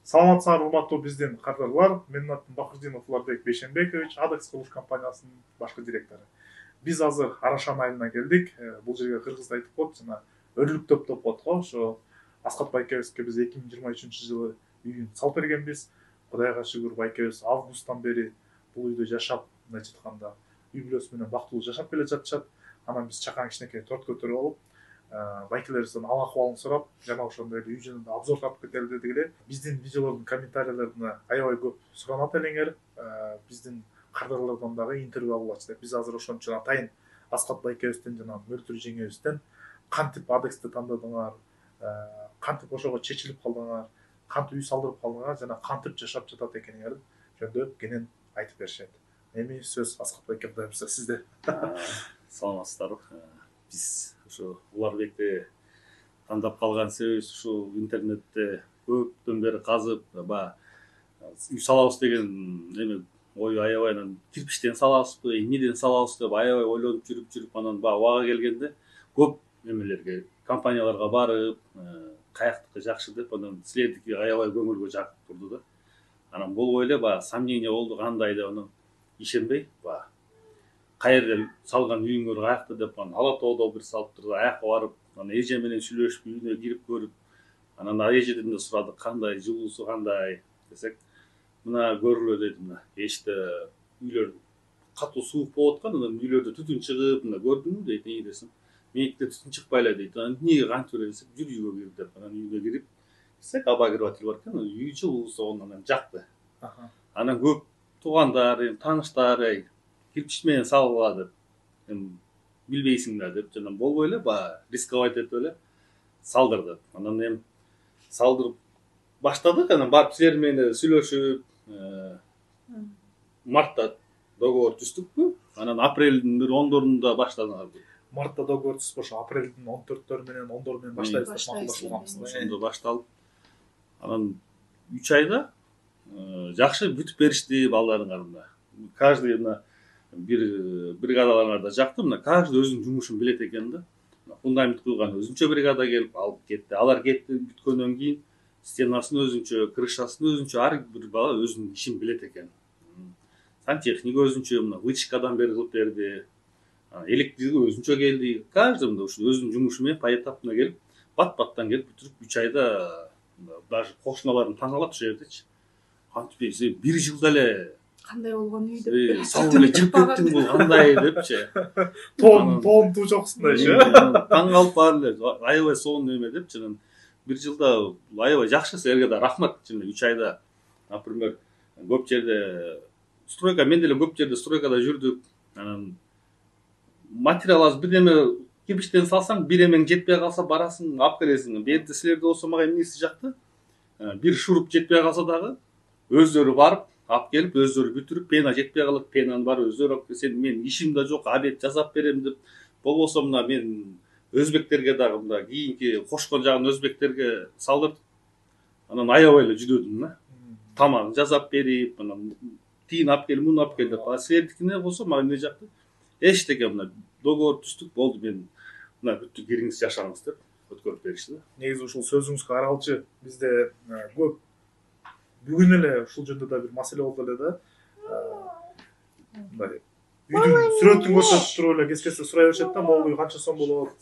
Саламатсыздар, урматтуу биздин кардарлар. Менин атым Бакырдинов Уларбек Бейшенбекович, Адекс курулуш компаниясынын башкы директору. Биз азыр Арашан айылына келдик. Бул жерге кыргызда айтып коет, жана өрлүк топ деп коет го. Ошо Аскат Байкебизге биз 2023-жылы үйүн салып бергенбиз. Кудайга шүгүр, Байкебиз августтан бери бул үйдө жашап, мындайча айтканда, үй бүлөсү менен бактылуу жашап келе жатышат. Анан биз чакан кичинекей торт көтөрүп алып, байкелерибизден ал акыбалын сурап, жана ошондой эле үй жөнүндө обзор тартып кетели дедик эле. Биздин видеолордун комментарийлерине аябай көп суранат элеңер. Биздин кардарлардан дагы интервью алгылачы деп. Биз азыр ошон үчүн атайын Аскат Байкебизден жана Мөлтүр жеңебизден кантип Адексти тандадыңар, кантип ошого чечилип калдыңар, кантип үй салдырып калдыңар жана кантип жашап жатат экениңерди жөнүндө кенен айтып беришет. Эми сөз Аскат Байке мырза сизде. Саламатсыздарбы. Биз ошо Уларбекти тандап калган себебибиз ушул интернетте көптөн бери казып, үй салабыз деген эме ой аябай анан кирпичтен салабызбы, эмнеден салабыз деп аябай ойлонуп жүрүп анан убага келгенде көп эмелерге, компанияларга барып, каяктыкы жакшы деп анан силердики аябай көңүлгө жакып турду да. Анан болбой эле сомнение болду, кандай деп анан ишенбей, каерде салган үйүңөр каякта деп анан Ала тоодо бир салып турду, аякка барып, анан эже менен сүйлөшүп, үйүнө кирип көрүп, анан эжеден да сурадык, кандай жылуусу кандай десек, мына көрүлө дейт, мына эшикте үйлөр катуу суук болуп аткан, анан үйлөрдө түтүн чыгып, мына көрдүңбү дейт, эмне десем, меникиде түтүн чыкпай эле дейт. Анан эмнеге кантип эле десек, жүр үйгө кир деп, анан үйгө кирип десек, обогреватель бар экен, үй жылуу болгондон анан жакты. Анан көп туугандар, тааныштар, кирпич менен салгыла деп, билбейсиң да деп, жана болбой эле рисковать этип эле салдырдык. Анан салдырып баштадык, анан барып силер менен сүйлөшүп, мартта договор түздүкпү? Анан апрелдин бир 10-дорунда баштадыңар. Мартта договор түзүп, ошо апрелдин 14-дөрү менен 10-дору менен баштайбыз деп макулдашылганбыз. Ошондо башталып, анан 3 айда жакшы бүтүп беришти балдарыңар. Каждый бир бригадаларыңарда жакты, мына каждый өзүнүн жумушун билет экен да. Фундамент куйган өзүнчө бригада келип алып кетти. Алар кетти, бүткөндөн кийин стенасын өзүнчө, крышасын өзүнчө, ар бир бала өзүнүн ишин билет экен. Сантехник өзүнчө, мына вытяжкадан бери кылып берди. Электрик өзүнчө келди. Каждый ушул өзүнүн жумушу менен поэтапно келип, бат-баттан келип бүтүрүп 3 айда даже кошуналарым таң калат ушул жердечи. Кантип бир жылда эле кандай болгон үй деп салып эле жип кеттиң бул кандай депчи. Тоон туу жоксундайчы. Таң калып баары эле аябай сонун эме депчи. Бир жылда аябай жакшы, силерге да рахмат. 3 айда, например, көп жерде стройка, мен деле көп жерде стройкада жүрдүк. Анан материал аз, бир неме кирпичтен салсаң, бир эмең жетпей калса барасың, алып келесиң. Берде силерде болсо мага эмнеси жакты? Бир шуруп жетпей калса дагы өздөрү барып, алып келип, өздөрү бүтүрүп, пена жетпей калат, пенаны барып өздөрү алып келсен, мен ишим да жок, обед жасап берем деп. Болбосо мына мен өзбектерге дагы мына кийинки кошкон жагын өзбектерге салдырдык. Анан аябай эле жүдөдүм да. Тамагын жасап берип, анан тиин алып кел, муну алып кел деп. Силердикине болсо мага эмне жакты? Эчтеке мына договор түздүк, болду, мен мына бүттү, кириңиз жашаңыз деп өткөрүп беришти да. Негизи ушул сөзүңүзгө каралчы, бизде көп бүгүн эле ушул жөнүндө да бир маселе болду эле да. Мындай үйдүн сүрөтүн көрсөтүп туруп эле кескесе сурай беришет да, могул үй канча сом болот?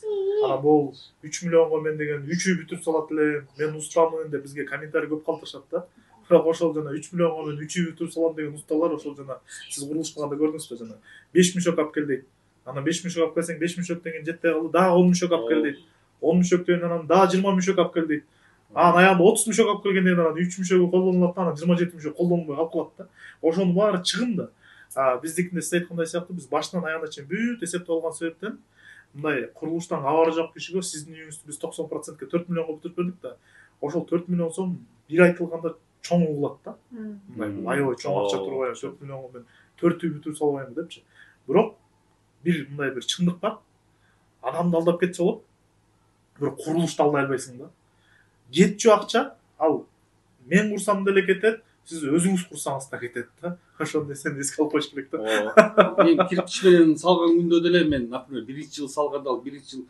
Анан бул 3 миллионго мен деген 3 үй бүтүрүп салат элем, мен устамын деп бизге комментарий көп калтырышат да. Бирок ошол жана 3 миллионго мен 3 үй бүтүрүп салам деген усталар ошол жана сиз курулуш кылганда көрдүңүзбү, жана 5 мешок алып кел дейт. Анан 5 мешок алып келсең 5 мешоктон кийин жетпей калды, дагы 10 мешок алып кел дейт. 10 мешоктон анан дагы 20 мешок алып кел дейт. Анан аягында 30 мешок алып келгенден анан 3 мешогу колдонулат да, анан 27 мешок колдонулбой калып калат да. Ошонун баары чыгым да. Биздикинде сиз айткандай сыяктуу биз башынан аягына чейин бүт эсептеп алган себептен мындай курулуштан кабары жок кишиге сиздин үйүңүздү биз 90%ке 4 миллионго бүтүрүп бердик да. Ошол 4 миллион сом бир айтылганда чоң угулат да. Мындай аябай чоң акча турбайбы, 4 миллионго мен 4 үй бүтүрүп салбаймын депчи. Бирок бир мындай бир чындык бар. Адамды алдап кетсе болот. Бирок курулушту алдай албайсың да. Жетчү акча, ал мен курсам деле кетет, сиз өзүңүз курсаңыз да кетет да. Ошону нерсени эске алып коюш керек да. Мен кирпич менен салган күндө деле мен, например, биринчи жыл салганда, ал биринчи жыл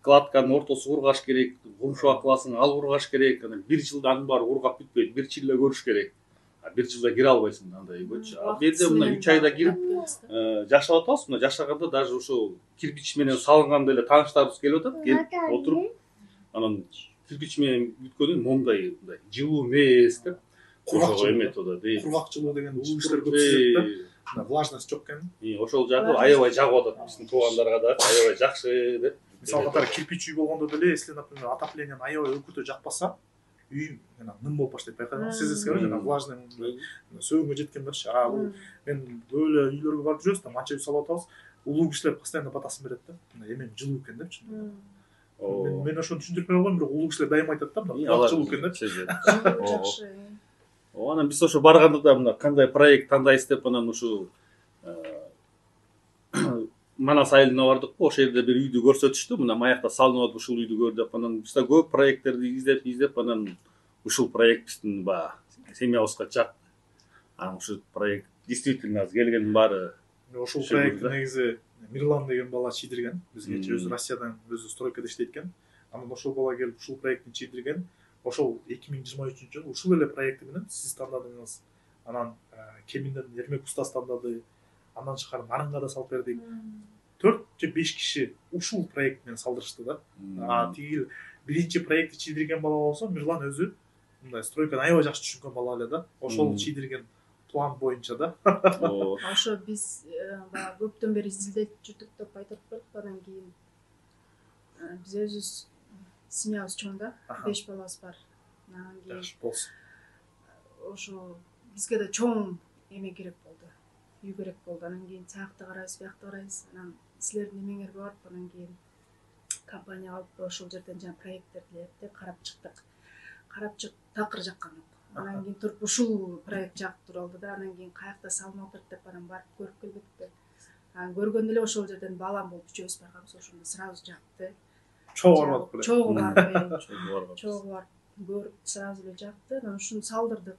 кладканын ортосу кургаш керек, кумшуак кыласың, ал кургаш керек. Анан 1 жылда анын баары кургап бүтпөйт. 1 жыл эле көрүш керек. 1 жылда кире албайсың андай үйгөчү. Ал жерде мына 3 айда кирип жашап атабыз. Мына жашаганда даже ошо кирпич менен салынганда эле тааныштарыбыз келип атат. Келип отуруп анан кирпич менен бүткөндөн момундай жылуу эмес деп Кургак эметип атат. кургак жылуу деген ушул иштер көп сезилет да. Влажность жок экен. Ошол жагы аябай жагып атат биздин туугандарга да аябай жакшы деп. Мисалы катары кирпич үй болгондо деле, если, например, отоплениени аябай өкүтө жакпаса, үй ным болуп баштайт, байкадыңбы? Сезесизби? Жана влажный сөөгүнгө жеткендерчи. Бул мен көп эле үйлөргө барып жүрөбүз да, манча үй салып атабыз. Улуу кишилер постоянно батасын берет да. Эмең жылуу экен депчи. Мен ошону түшүндүрүп бере албайм, бирок улуу кишилер дайыма айтат да, кургак жылуу экен депчи. Жакшы. Анан биз ошо барганда да мына кандай проект тандайбыз деп анан ушул Манас айылына бардык го, ошол жерде бир үйдү көрсөтүштү. Мына маякта салынып атат, ушул үйдү көр деп. Анан биз да көп проекттерди издеп анан ушул проект биздин семьябызга чакты. Анан ушул проект действительно келгендин баары. Ошол проектти негизи Мирлан деген бала чийдирген. Бизге өзү Россиядан, өзү стройкада иштейт экен. Анан ошол бала келип ушул проектти чийдирген. Ошол 2023 жылы ушул эле проекти менен сиз тандадыңыз. Анан кеминден Эрмек устаз тандады. Андан чыккан нарынга да салып бердик. 4 же 5 киши ушул проект менен салдырышты да. Тиги биринчи проектти чийдирген бала болсо Мирлан өзү мындай стройканы аябай жакшы түшүнгөн бала эле да. Ошол чийдирген план боюнча да. Ошо биз баягы көптөн бери изилдеп жүрдүк деп айтып бердик. Андан кийин биз өзүбүз семьябыз чоң да, 5 балабыз бар. Анан кийин Жакшы болсун. ошо бизге да чоң эме керек болду. Үй керек болду. Анан кийин цехты карайбыз, биякты карайбыз. Анан силердин эмеңерге барып, анан кийин компания алып ошол жерден жаңы проекттерди карап чыктык. Карап чык, такыр жаккан жок. Анан кийин туруп ушул проект жак туралды да. Анан кийин каякта салынып атат деп анан барып көрүп келдик да. Анан көргөндө эле ошол жерден балам болуп үчөөбүз барганбыз. Ошондо сразу жакты. Чогуу барып эле. Чогуу барып көрүп сразу эле жакты. Анан ушуну салдырдык.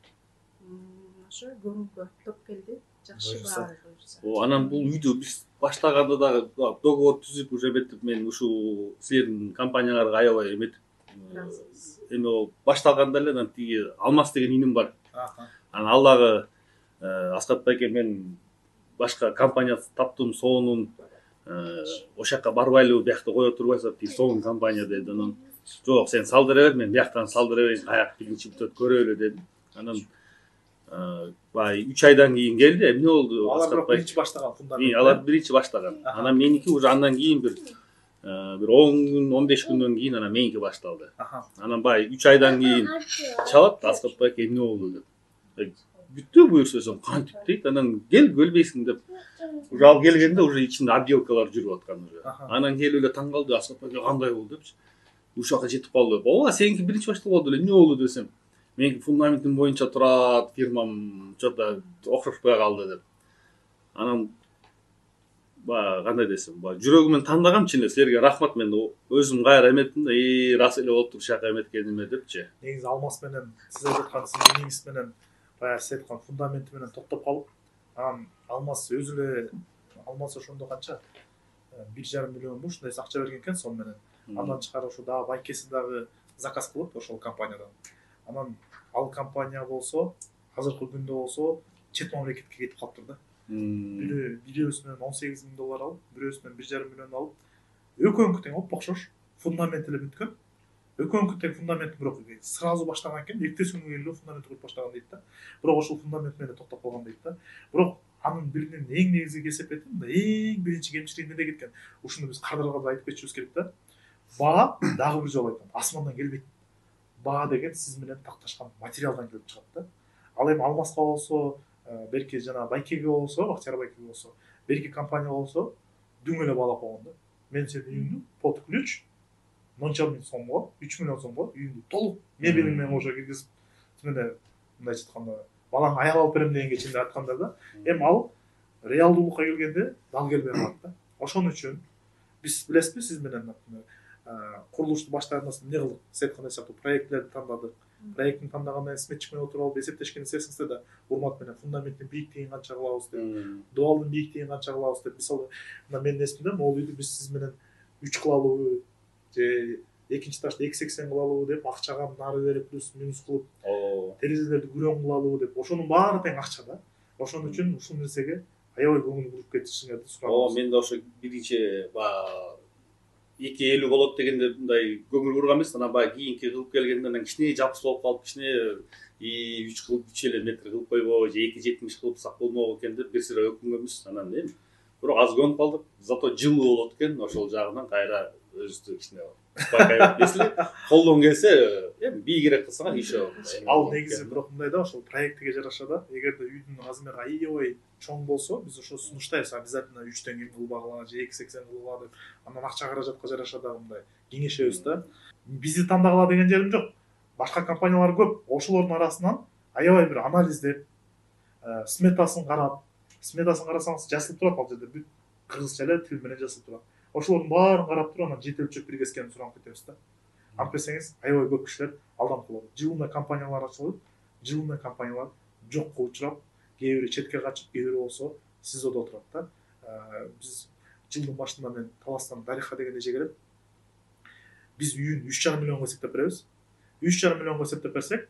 Ошо көңүлгө топ келди. Жакшы баа. Анан бул үйдү биз баштаганда дагы договор түзүп уже бетип мен ушул силердин компанияларга аябай эметип эме болуп башталганда эле анан тиги Алмаз деген иним бар. Анан ал дагы Аскат байке мен башка компания таптым, сонун ошол жака барбайлыбы, биякта кое турбайсың, тиги сонун компания деди. Анан жок, сен салдыра бер, мен бияктан салдыра берейин, каяк биринчи бүтөт көрөлү дедим. Анан 3 айдан кийин келди. Эмне болду? Алар биринчи баштаган фундамент. Алар биринчи баштаган. Анан меники уже андан кийин бир 10 күн, 15 күндөн кийин анан меники башталды. Анан 3 айдан кийин чалат, Аскат байке эмне болду деп. Бүттү буюрса кантип дейт. Анан кел, өлбөйсүң деп. Уже ал келгенде уже ичинде отделкалар жүрүп аткан уже. Анан келип эле таң калды, Аскат байке кандай болду депчи. Ушул жака жетип калды. Ооба, сеники биринчи башталып эле эмне болду десем. Менин фундаментим боюнча турат, фирмам чота окшошпой калды деп. Анан кандай десем, жүрөгүмөн тандагам чын эле, силерге рахмат, мен өзүм кайра эметтим да, рас эле болуптур шака эметкениме депчи. Негизи Алмаз менен сиз айтып аткан сиздин негиз менен баягы сиз айткан фундаменти менен токтоп калып, анан Алмаз өзү эле ошондо канча 1,5 миллион ушундай акча берген экен сом менен. Андан чыккары ошо дагы байкеси дагы заказ кылып ошол компаниядан. Анан ал компания болсо азыркы күндө болсо чет мамлекетке кетип калыптыр да. Бирөөсүнөн $18,000 алып, бирөөсүнөн 1,5 миллион алып, экөөнүкү тең оппокшош, фундамент эле бүткөн. Экөөнүкү тең фундамент, бирок сразу баштаган экен, эртеси күнү эле фундамент куруп баштаган дейт да. Бирок ошол фундамент менен токтоп калган дейт да. Бирок анын биринен эң негизги кесепети, эң биринчи кемчилиги эмне экен? Ушуну биз кардарларга да айтып кетишибиз керек да. Баа дагы бир жолу айтам, асмандан келбейт. Баа деген сиз менен такташкан материалдан келип чыгат да. Ал эми Алмазга болсо, берки жана Байкеге болсо, Бактияр байкеге болсо, берки компания болсо, дүң эле баалап койгон да. Мен сенин үйүңдү под ключ 0,5 сомго, 3 миллион сомго үйүңдү толук мебелиң менен уже киргизип, мындай айтканда, балаңа аял алып берем дегенге чейин айткандар да. Эми ал реалдуулукка келгенде дал келбей калат да. Ошон үчүн биз билесизби, сиз менен курулушту баштагандан эмне кылдык? Сиз айткандай сыяктуу проекттерди тандадык. Проектин тандаганда смет чыкпай отуруп алып эсептешкен эсесиңизде да урмат менен фундаменттин бийиктигин канча кылабыз деп, дуалдын бийиктигин канча кылабыз деп. Мисалы, менин эсимде могул үйдү биз сиз менен 3 кылалыбы, же экинчи этажды 280 кылалыбы деп акчага нары берип плюс минус кылып терезелерди күрөң кылалыбы деп ошонун баары тең акча да. Ошон үчүн ушул нерсеге аябай көңүл буруп кетишиңерди сурабыз. Мен да ошо биринчи баягы 250 болот дегенде мындай көңүл бурган эмес, анан баягы кийинки кылып келгенде анан кичине жапыс болуп калып, кичине 3 кылып 3 эле метр кылып койбой, же 2,70 кылыпсак болмок экен деп бир сыйра өкүнгөнбүз. Анан эми бирок аз көнүп калдык. Зато жылуу болот экен, ошол жагынан кайра өзүбүздү кичине успокаивать эсли колдон келсе эми бийигирээк кылсаң еще. Ал негизи бирок мындай да, ошол проектиге жараша да, эгерде үйдүн размери аябай чоң болсо, биз ошо сунуштайбыз, обязательно 3тен ким кылбагыла же 280 кылгыла деп. Анан акча каражатка жараша да мындай кеңешебиз да. Бизди тандагыла деген жерим жок. Башка компаниялар көп. Ошолордун арасынан аябай бир анализдеп, сметасын карасаңыз жазылып турат ал жерде, бүт кыргызча эле тил менен жазылып турат. Ошолордун баарын карап туруп анан жете өлчөп бир кескенин суранып кетебиз да. Антпесеңиз аябай көп кишилер алдамчы болот. Жылына компаниялар ачылып, жылына компаниялар жокко учурап, кээ бири четке качып, кээ бири болсо СИЗОдо отурат да. Биз жылдын башында мен Таластан Дариха деген эже келип, биз үйүн 3,5 миллионго эсептеп беребиз. 3,5 миллионго эсептеп берсек,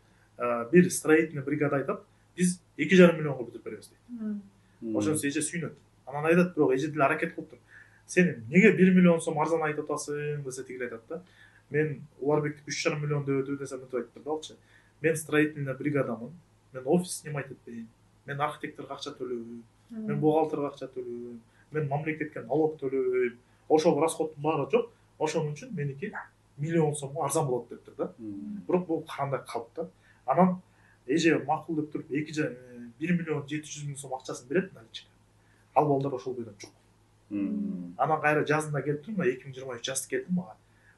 бир строительный бригада айтат, биз 2,5 миллионго бүтүрүп беребиз дейт. Ошонусу эже сүйүнөт. Анан айтат, бирок эже деле аракет кылыптыр. Сен неге 1 миллион сом арзан айтып атасың десе тигил айтат да. Мен Уларбекти 3,5 миллион деп десем мынтип айтып турду алчы. Мен строительный бригадамын. Мен офис снимать этпейм. Мен архитекторго акча төлөбөйм. Мен бухгалтерге акча төлөбөйм. Мен мамлекетке налог төлөбөйм. Ошол расходтун баары жок. Ошон үчүн меники миллион сомго арзан болот дептир да. Бирок бул кандай калп да. Анан эже макул деп туруп 1 миллион 700 миң сом акчасын берет наличка. Ал балдар ошол бойдон жок. Анан кайра жазында келип туруп, 2023 жазда келди мага.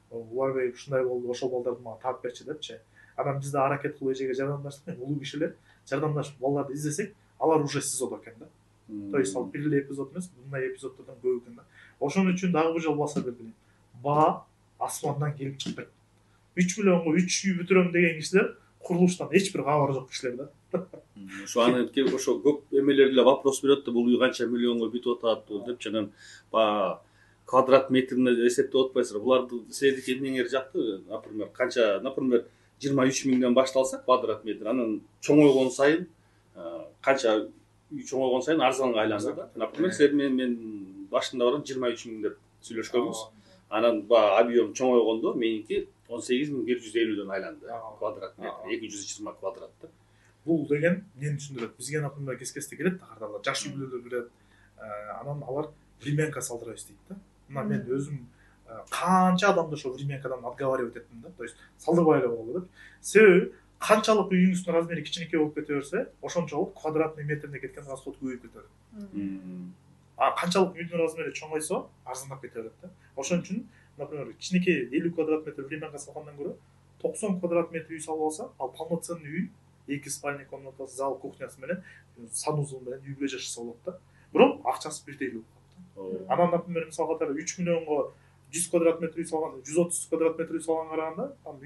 Уларбек ушундай болду, ошол балдарды мага таап берчи депчи. Анан биз да аракет кылып эжеге жардамдаштык. Улуу кишилер жардамдашып балдарды издесек, алар уже СИЗОдо экен да. То есть ал бир эле эпизод эмес, мындай эпизоддордон көп экен да. Ошон үчүн дагы бир жолу баса белгилейм. Баа асмандан келип чыкпайт. 3 миллионго 3 үй бүтүрөм деген кишилер курулуштан эч бир кабары жок кишилер да. Ошо анан ошо көп эмелер эле вопрос берет да, бул үй канча миллионго бүтүп атат деп, жанагы баягы квадрат метрине эсептеп отпайсыздар. Буларды силердики эмнеңер жакты? Например, канча, например, 23 миңден башталса квадрат метр, анан чоңойгон сайын канча үй чоңойгон сайын арзанга айланат да. Например, силер мен башында барган 23 миң деп сүйлөшкөнбүз. Анан баягы объем чоңойгондо меники 18.150дөн айланды квадрат метр, 220 квадрат да. Бул деген эмнени түшүндүрөт? Бизге например кескесте келет да, кардарлар жаш үй бүлөлөр келет. Анан алар времянка салдырабыз дейт да. Мына мен өзүм канча адамды ошо времянкадан отговаривать эттим да. То есть салдырбай эле болобу деп. Себеби канчалык үйүңүздүн размери кичинекей болуп кете берсе, ошончолук квадратный метрине кеткен расход көбөйүп кетет. Канчалык үйдүн размери чоңойсо, арзандап кете берет да. Ошон үчүн, например, кичинекей 50 квадрат метр времянка салгандан көрө 90 квадрат метр үй салып алса, ал полноценный үй, 2 спальня комнатасы, зал, кухнясы менен, санузел менен үй бүлө жашаса болот да. Бирок акчасы бирдей эле болот. Анан, например, мисал катары 3 миллионго 100 квадрат метр үй салган, 130 квадрат метр үй салганга караганда, там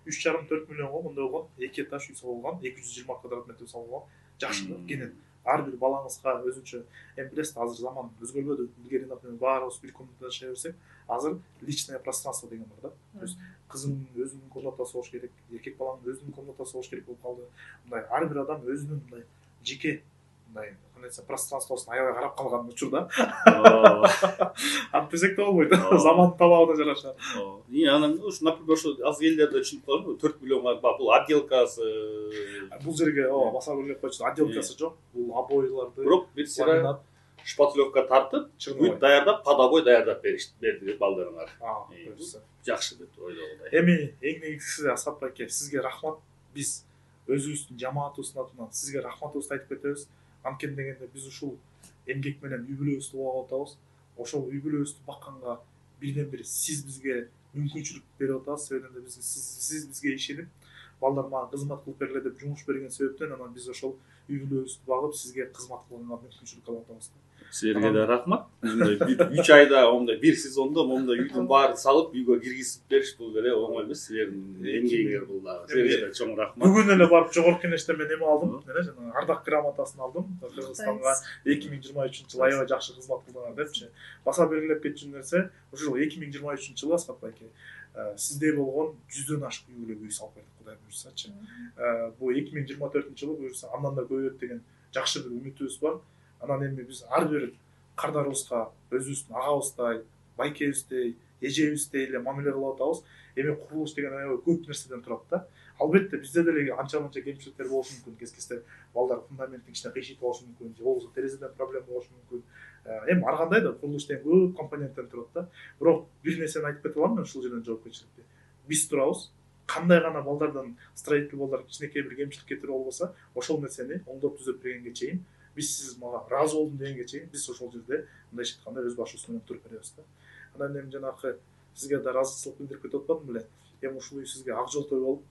3,5-4 миллионго мындай болгон 2 этаж үй салган, 220 квадрат метр үй салган жакшы да. Кенен ар бир балаңызга өзүнчө, эми билесиз, азыр заман өзгөрбөдү. Илгери, например, баарыбыз бир комнатада жашай берсек, азыр личное пространство деген бар да. То есть кызымдын өзүнүн комнатасы болуш керек, эркек баланын өзүнүн комнатасы болуш керек болуп калды. Мындай ар бир адам өзүнүн мындай жеке мындай пространствосын аябай карап калган учурда. Антпесек да болбойт. Замандын талабына жараша. Анан ушу, например, ошо аз элдерде түшүнүп калдым, 4 миллионго бул отделкасы. Бул жерге баса белгилеп койчу, отделкасы жок. Бул обойларды. Бирок бир сыра шпатлевка тартып, бүт даярдап, подобой даярдап берди балдарыңар. Жакшы деп ойлогом. Эми эң негизгиси Асхат байке, сизге рахмат. Биз өзүбүздүн жамаатыбыздын атынан сизге рахматыбызды айтып кетебиз. Анткени дегенде биз ушул эмгек менен үй бүлөбүздү багып атабыз. Ошол үй бүлөбүздү бакканга бирден бир сиз бизге мүмкүнчүлүк берип атасыз. Себебинде сиз бизге ишенип, балдар мага кызмат кылып бергиле деп жумуш берген себептен анан биз ошол үй бүлөбүздү багып, сизге кызмат кылганга мүмкүнчүлүк алып атабыз. Силерге да рахмат. 3 айда омда бир сезондо момда үйдүн баарын салып, үйгө киргизип бериш бул деле оңой эмес. Силердин эмгегиңер бул дагы. Силерге да чоң рахмат. Бүгүн эле барып жогорку кеңештен мен эме алдым, жана ардак грамотасын алдым. Кыргызстанга 2023-жылы аябай жакшы кызмат кылдыңар депчи. Баса белгилеп кетчү нерсе, ушул 2023-жылы Асхат байке сиздей болгон 100дөн ашык үйлөргө үй салып бердик, Кудай буюрсачы. Бул 2024-жылы буюрса андан да көбөйөт деген жакшы бир үмүтүбүз бар. Анан эми биз ар бир кардарыбызга өзүбүздүн агабыздай, байкебиздей, эжебиздей эле мамиле кылып атабыз. Эми курулуш деген аябай көп нерседен турат да. Албетте бизде деле анча-мынча кемчиликтер болушу мүмкүн. Кез-кезде балдар фундаменттин ичине кыйшыйт болушу мүмкүн, же болбосо терезеден проблема болушу мүмкүн. Эми ар кандай да курулуш деген көп компоненттен турат да. Бирок бир нерсени айтып кетип алам мен ушул жерден жоопкерчиликти. Биз турабыз. Кандай гана балдардан строитель балдар кичинекей бир кемчилик кетирип болбосо, ошол нерсени оңдоп түзөп бергенге чейин, биз сиз мага ыраазы болдум дегенге чейин биз ошол жерде мындайча айтканда өз башыбыз менен туруп беребиз да. Анан эми жанакы сизге да ыраазычылык билдирип кетип атпадым беле? Эми ушул үй сизге ак жолтой болуп,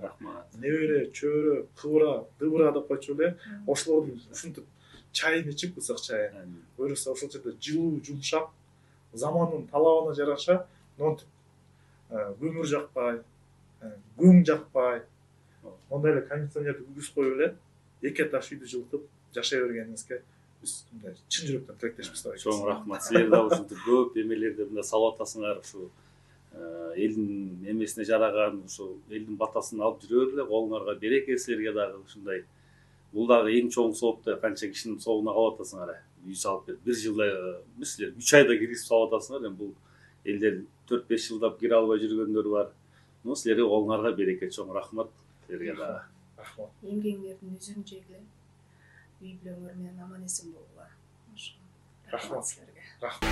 рахмат. небере, чөбөрө, кыбыра, дыбыра деп койчу эле. Ошолордун ушинтип чайын ичип, ысык чайы. Буюрса ошол жерде жылуу, жумшак, замандын талабына жараша, монтип көмүр жакпай, көң жакпай, мондай эле кондиционерди күйгүзүп коюп эле эки этаж үйдү жылытып жашай бергениңизге биз мындай чын жүрөктөн тилектешпиз да. Чоң рахмат. Силер да ушинтип көп эмелерди мында салып атасыңар, ушу элдин эмесине жараган, ушу элдин батасын алып жүрө эле, колуңарга береке силерге дагы ушундай. Бул дагы эң чоң сооп да канча кишинин соогуна калып атасыңар. Үй салып берип, бир жылда эмес силер 3 айда киргизип салып атасыңар. Эми бул элдер 4-5 жылдап кире албай жүргөндөр бар. Но силерге колуңарга береке, чоң рахмат силерге дагы. Рахмат. Эмгегиңердин өзүн жегиле. Үй бүлөңөр менен аман эсен болгула. Ошо. Рахмат Силерге. Рахмат.